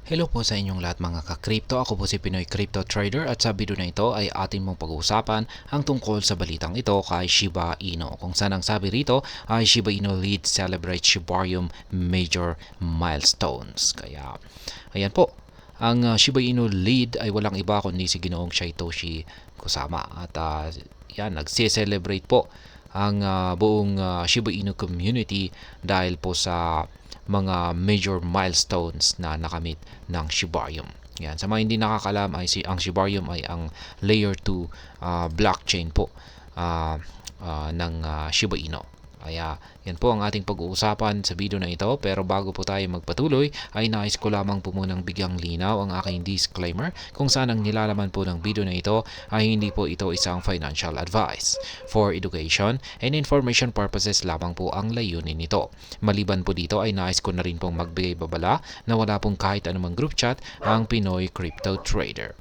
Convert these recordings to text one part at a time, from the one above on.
Hello po sa inyong lahat mga ka-crypto. Ako po si Pinoy Crypto Trader at sa video na ito ay atin mong pag-uusapan ang tungkol sa balitang ito kay Shiba Inu. Kung saan ang sabi rito ay Shiba Inu lead celebrates Shibarium major milestones. Kaya ayan po, ang Shiba Inu lead ay walang iba kundi si Ginoong Satoshi Kusama. At yan, nagse-celebrate po ang buong Shiba Inu community dahil po sa mga major milestones na nakamit ng Shibarium. Yan. Sa mga hindi nakakalam ay ang Shibarium ay ang layer 2 blockchain po ng Shiba Inu. Kaya yan po ang ating pag-uusapan sa video na ito. Pero bago po tayo magpatuloy ay nais ko lamang po munang bigyang linaw ang aking disclaimer kung saan ang nilalaman po ng video na ito ay hindi po ito isang financial advice. For education and information purposes lamang po ang layunin nito. Maliban po dito ay nais ko na rin pong magbigay babala na wala pong kahit anumang group chat ang Pinoy Crypto Trader.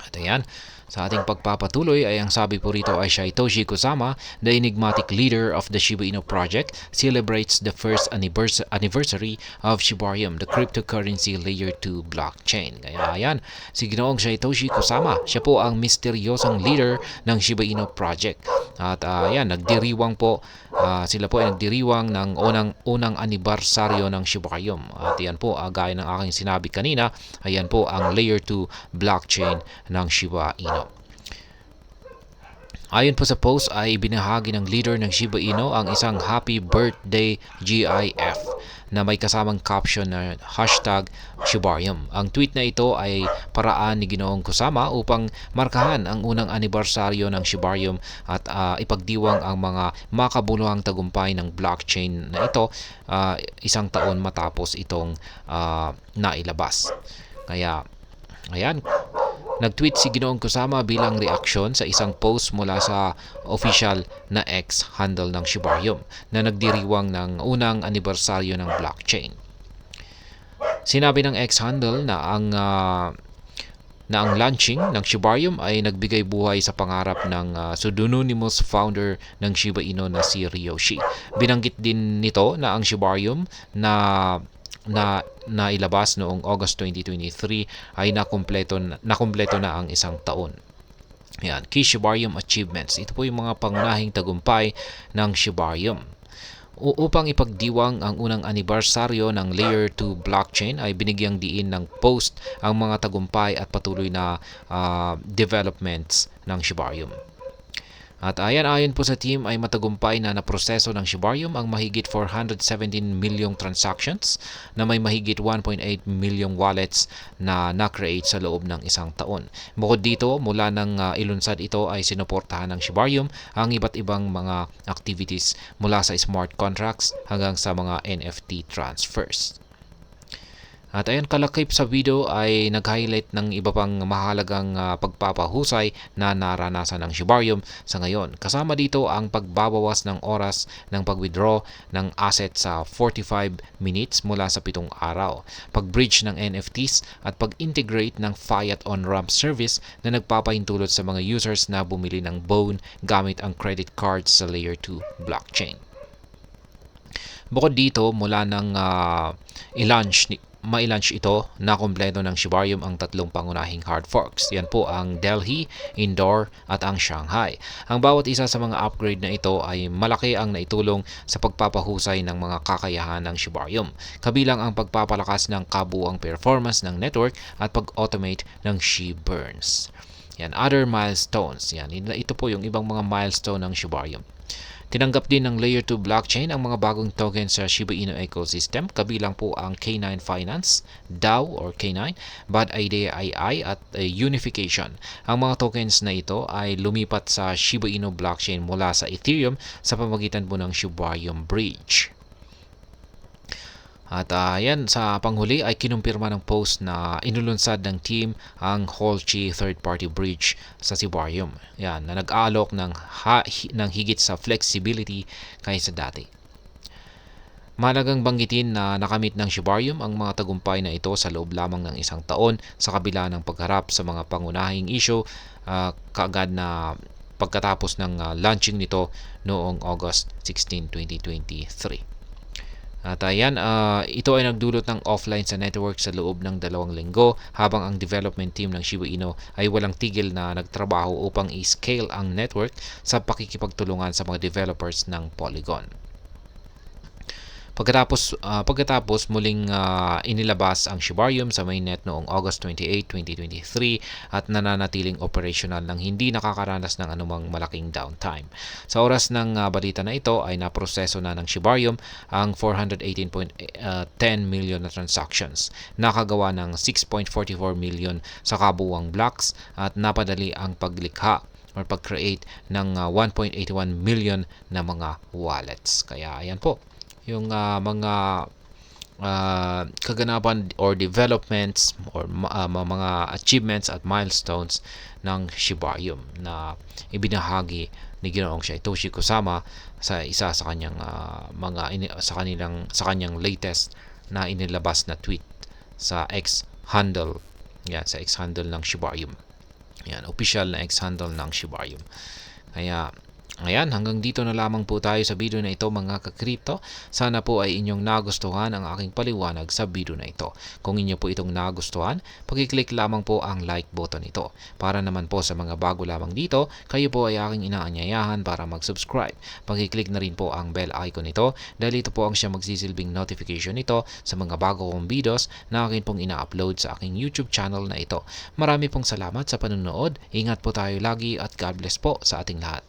At ayan, sa ating pagpapatuloy ay ang sabi po rito ay Satoshi Kusama, the enigmatic leader of the Shiba Inu project, celebrates the first anniversary of Shibarium, the cryptocurrency layer 2 blockchain. Kaya ayan, si Ginoong Satoshi Kusama, siya po ang misteryosong leader ng Shiba Inu project. At ayan, nagdiriwang po, sila po ay nagdiriwang ng unang anibersaryo ng Shibarium. At yan po, gaya ng aking sinabi kanina, ayan po ang layer 2 blockchain ng Shiba Inu. Ayon po sa post ay binahagi ng leader ng Shiba Inu ang isang happy birthday GIF na may kasamang caption na hashtag Shibarium. Ang tweet na ito ay paraan ni Ginoong Kusama upang markahan ang unang anibersaryo ng Shibarium at ipagdiwang ang mga makabuluhang tagumpay ng blockchain na ito isang taon matapos itong nailabas. Kaya ayan, nag-tweet si Ginoong Kusama bilang reaksyon sa isang post mula sa official na X handle ng Shibarium na nagdiriwang ng unang anibersaryo ng blockchain. Sinabi ng X handle na ang launching ng Shibarium ay nagbigay buhay sa pangarap ng pseudonymous founder ng Shiba Inu na si Ryoshi. Binanggit din nito na ang Shibarium na ilabas noong August 2023 ay nakumpleto na ang isang taon. Yan, key Shibarium achievements. Ito po yung mga pangunahing tagumpay ng Shibarium. Upang ipagdiwang ang unang anibersaryo ng Layer 2 blockchain ay binigyang diin ng post ang mga tagumpay at patuloy na developments ng Shibarium. At ayon po sa team ay matagumpay na naproseso ng Shibarium ang mahigit 417 milyong transactions na may mahigit 1.8 milyong wallets na na-create sa loob ng isang taon. Bukod dito, mula nang ilunsad ito ay sinuportahan ng Shibarium ang iba't ibang mga activities mula sa smart contracts hanggang sa mga NFT transfers. At ayan, kalakip sa video ay nag-highlight ng iba pang mahalagang pagpapahusay na naranasan ng Shibarium sa ngayon. Kasama dito ang pagbabawas ng oras ng pag-withdraw ng asset sa 45 minutes mula sa 7 araw, pag-bridge ng NFTs at pag-integrate ng fiat on-ramp service na nagpapahintulot sa mga users na bumili ng Bone gamit ang credit cards sa Layer 2 blockchain. Bukod dito, mula nang ma-launch ito, na kumpleto ng Shibarium ang tatlong pangunahing hard forks. Yan po ang Delhi, Indore at ang Shanghai. Ang bawat isa sa mga upgrade na ito ay malaki ang naitulong sa pagpapahusay ng mga kakayahan ng Shibarium, kabilang ang pagpapalakas ng kabuuang performance ng network at pag-automate ng Shiburns. Yan, other milestones. Yan, ito po yung ibang mga milestone ng Shibarium. Tinanggap din ng Layer 2 blockchain ang mga bagong token sa Shiba Inu ecosystem, kabilang po ang K9 Finance, DAO or K9, Bad Idea AI at Unification. Ang mga tokens na ito ay lumipat sa Shiba Inu blockchain mula sa Ethereum sa pamamagitan po ng Shibarium Bridge. At yan, sa panghuli ay kinumpirma ng post na inulunsad ng team ang Holchi third-party bridge sa Shibarium. Yan, na nag-aalok ng higit sa flexibility kaysa dati. Mahalagang banggitin na nakamit ng Shibarium ang mga tagumpay na ito sa loob lamang ng isang taon sa kabila ng pagharap sa mga pangunahing issue kaagad na pagkatapos ng launching nito noong August 16, 2023. At ayan, ito ay nagdulot ng offline sa network sa loob ng 2 linggo habang ang development team ng Shiba Inu ay walang tigil na nagtrabaho upang i-scale ang network sa pakikipagtulungan sa mga developers ng Polygon. Pagkatapos muling inilabas ang Shibarium sa mainnet noong August 28, 2023 at nananatiling operational nang hindi nakakaranas ng anumang malaking downtime. Sa oras ng balita na ito ay naproseso na ng Shibarium ang 418.10 million na transactions, nakagawa ng 6.44 million sa kabuuang blocks at napadali ang paglikha or pag-create ng 1.81 million na mga wallets. Kaya ayan po yung mga kaganapan or developments or mga achievements at milestones ng Shibarium na ibinahagi ni Ginoong Satoshi Kusama sa isa sa kanyang sa kanyang latest na inilabas na tweet sa X handle. Yan, sa X handle ng Shibarium. Yan, official na X handle ng Shibarium. Kaya ayan, hanggang dito na lamang po tayo sa video na ito mga ka-crypto. Sana po ay inyong nagustuhan ang aking paliwanag sa video na ito. Kung inyo po itong nagustuhan, pag-click lamang po ang like button ito. Para naman po sa mga bago lamang dito, kayo po ay aking inaanyayahan para mag-subscribe. Pag-click na rin po ang bell icon ito dahil ito po ang siya magsisilbing notification nito sa mga bago kong videos na akin pong ina-upload sa aking YouTube channel na ito. Marami pong salamat sa panonood. Ingat po tayo lagi at God bless po sa ating lahat.